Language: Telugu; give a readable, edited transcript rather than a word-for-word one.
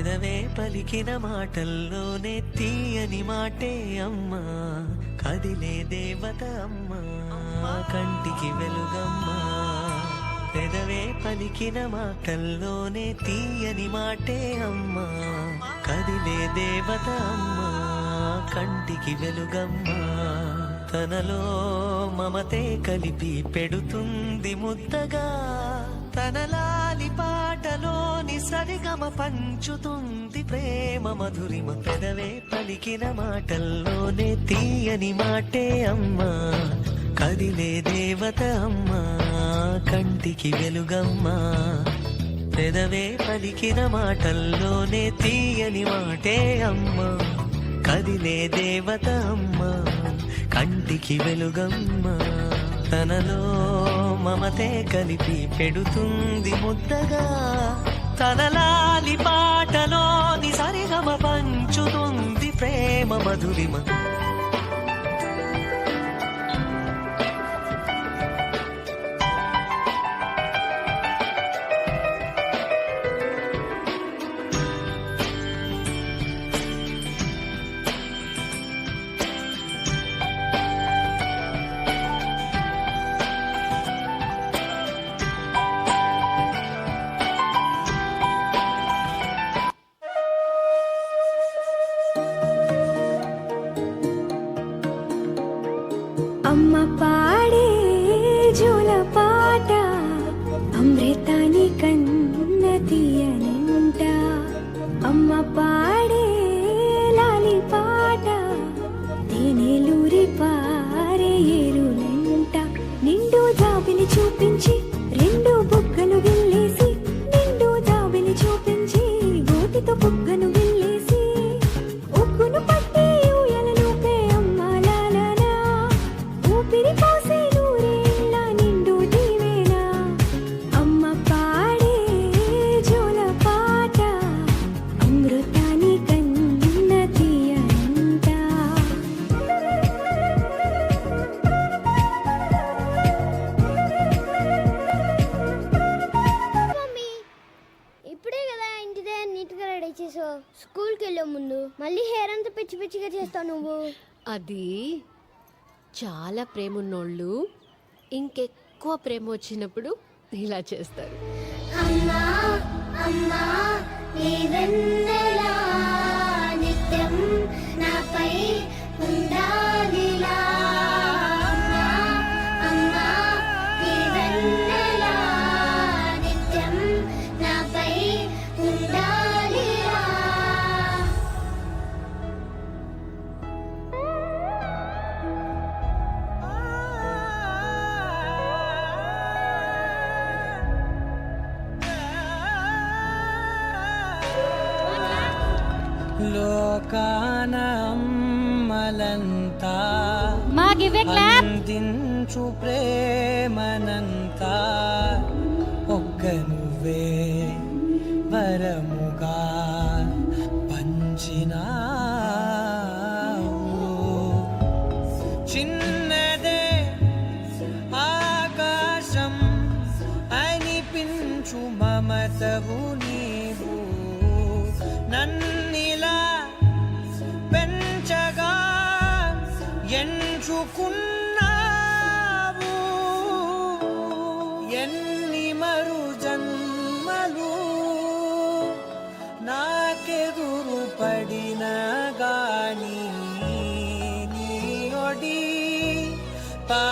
పెదవే పలికిన మాటల్లోనే తీయని మాటే అమ్మా, కదిలే దేవత అమ్మా, కంటికి వెలుగమ్మా. పెదవే పలికిన మాటల్లోనే తీయని మాటే అమ్మా, కదిలే దేవత అమ్మా, కంటికి వెలుగమ్మా. తనలో మమతే కలిపి పెడుతుంది ముద్దగా, తనలాలి పాటలోని సరిగమ పంచుతుంది ప్రేమ మధురిమ. పెదవే పలికిన మాటల్లోనే తీయని మాటే అమ్మా, కదిలే దేవత అమ్మా, కంటికి వెలుగమ్మా. పెదవే పలికిన మాటల్లోనే తీయని మాటే అమ్మా, కదిలే దేవత అమ్మా, కంటికి వెలుగమ్మా. తనలో మమతే కలిపి పెడుతుంది ముద్దగా, తనలాలి పాటలోని సరిగమ పంచుతుంది ప్రేమ మధురిమ. అమ్మ పాడే జోల పాట అమృతాని కన్న తీయనంట. అమ్మ పాడే లాలి పాట తేనెలూరి పారే ఏరులంట. నిండు జాబిని చూపించి రెండు బుగ్గలు గిల్లేసి, నిండు జాబిని చూపించి గోటితో బుగ్గను గిల్లేసి, ఉగ్గును పట్టి ఊయలలోపే అమ్మ లాలనా, ఊపిరి పోసే నూరేళ్ళ నిండు దీవేనా. అమ్మ పాడే జోల పాట అమృతాని కన్న తీయనంట. మమ్మీ, ఇప్పుడే కదా ఇంటి దగ్గర నీట్గా రెడీ చేసావు. స్కూల్కి వెళ్ళే ముందు మళ్ళీ హెయిర్ అంతా పిచ్చి పిచ్చిగా చేస్తావు నువ్వు. అది చాలా ప్రేమ ఉన్నోళ్ళు ఇంకెక్కువ ప్రేమ వచ్చినప్పుడు ఇలా చేస్తారు. అమ్మా అమ్మా నీ వెన్నెలా నిత్యం నాపై ఉండాలిలా. అమ్మా అమ్మా నీ వెన్నెలా నిత్యం నాపై ఉండాలిలా. లోకాన అమ్మలంతా అందించు ప్రేమనంతా, ఒక్క నువ్వే వరముగా పంచినావు. చిన్నదే ఆకాశం అనిపించు మమతవు నీవు, నన్నిలా పెంచగా ఎంచుకున్నావు. ఎన్ని మరు జన్మలు నాకెదురు పడిన గాని నీ ఒడి పా